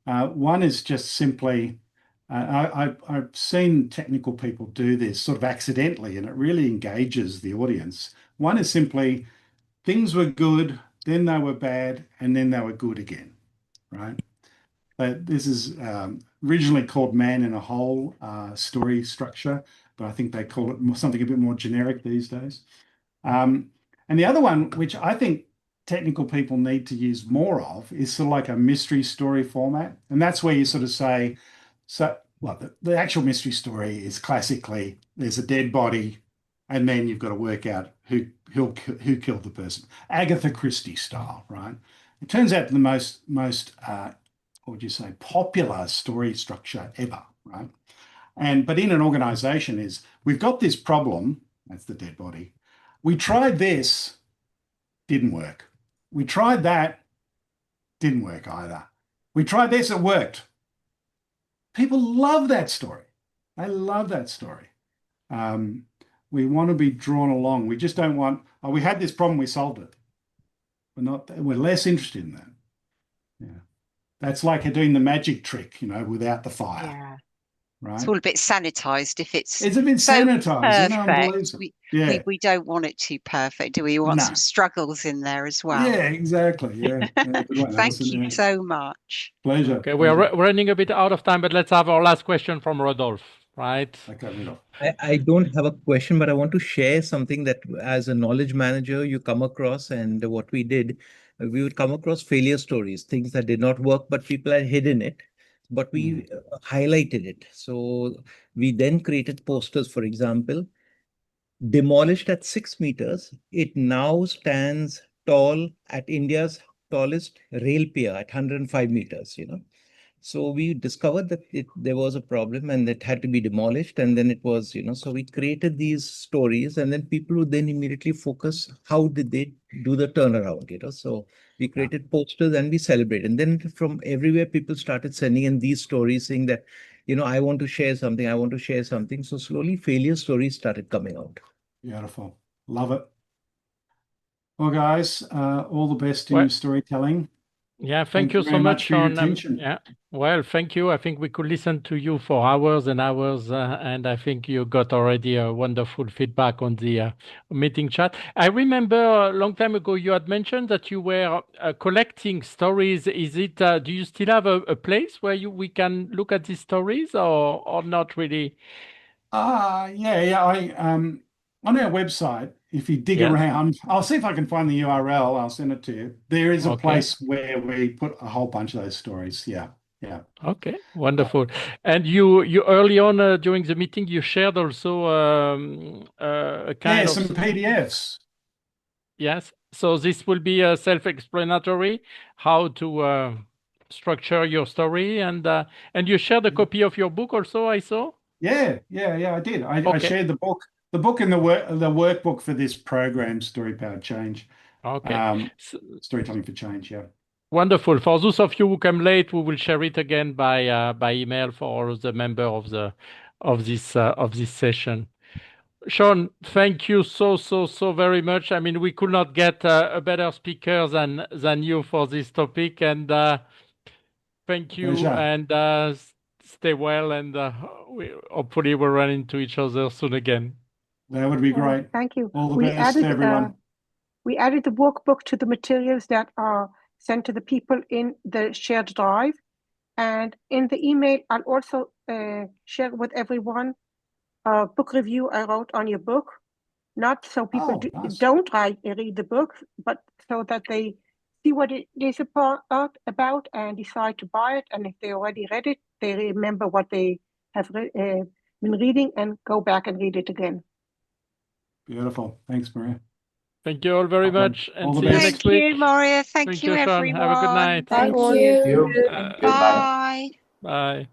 One is just simply I've seen technical people do this sort of accidentally, and it really engages the audience. One is simply things were good, then they were bad, and then they were good again, right? This is originally called Man in a Hole story structure, but I think they call it something a bit more generic these days. And the other one, which I think technical people need to use more of, is sort of like a mystery story format. And that's where you sort of say, well, the actual mystery story is classically there's a dead body, and then you've got to work out who killed the person, Agatha Christie style, right? It turns out the most what would you say, popular story structure ever, right? But in an organization is we've got this problem, that's the dead body. We tried this, didn't work. We tried that, didn't work either. We tried this, it worked. People love that story. They love that story. We want to be drawn along. We just don't want, oh, we had this problem, we solved it. We're less interested in that. Yeah. That's like doing the magic trick, without the fire. Yeah. Right. It's all a bit sanitized. If it's a bit so sanitized, perfect, we don't want it too perfect, do we? We want some struggles in there as well. Yeah, exactly. Yeah. Good one, Thank Alison. you so much. Pleasure. Okay, we are running a bit out of time, but let's have our last question from Rodolphe, right? Okay, Rodolphe. I don't have a question, but I want to share something that as a knowledge manager, you come across, and what we did, we would come across failure stories, things that did not work, but people had hidden it, but we highlighted it. So we then created posters, for example, demolished at 6 meters. It now stands tall at India's tallest rail pier at 105 meters, So we discovered that there was a problem and it had to be demolished. And then it was, so we created these stories, and then people would then immediately focus, how did they do the turnaround, So we created posters and we celebrated. And then from everywhere, people started sending in these stories saying that, I want to share something, I want to share something. So slowly failure stories started coming out. Beautiful. Love it. Well, guys, all the best in your storytelling. Yeah, thank you so much, for your Sean. attention. Yeah, well, thank you. I think we could listen to you for hours and hours, and I think you got already a wonderful feedback on the meeting chat. I remember a long time ago you had mentioned that you were collecting stories. Is it? Do you still have a place where we can look at these stories, or not really? Yeah. On our website, if you dig around, I'll see if I can find the URL. I'll send it to you. There is a place where we put a whole bunch of those stories. Yeah. Okay, wonderful. And you early on during the meeting, you shared also a kind of some PDFs. Yes. So this will be self-explanatory how to structure your story, and you shared a copy of your book also, I saw. Yeah, I did. I shared the book and the workbook for this program, Story Powered Change. Okay. Storytelling for Change, yeah. Wonderful. For those of you who come late, we will share it again by email for all the members of this session. Sean, thank you so very much. I mean, we could not get a better speaker than you for this topic, and thank you. Pleasure. And stay well, and hopefully we'll run into each other soon again. That would be great. Thank you. All the best to everyone. We added the workbook to the materials that are sent to the people in the shared drive. And in the email, I'll also share with everyone a book review I wrote on your book. Not so people don't read the book, but so that they see what it is about and decide to buy it. And if they already read it, they remember what they have been reading and go back and read it again. Beautiful. Thanks, Maria. Thank you all very much, and see you Thank next week. you, Maria. Thank you, Sean. everyone. Have a good night. Thank you. Bye. Bye.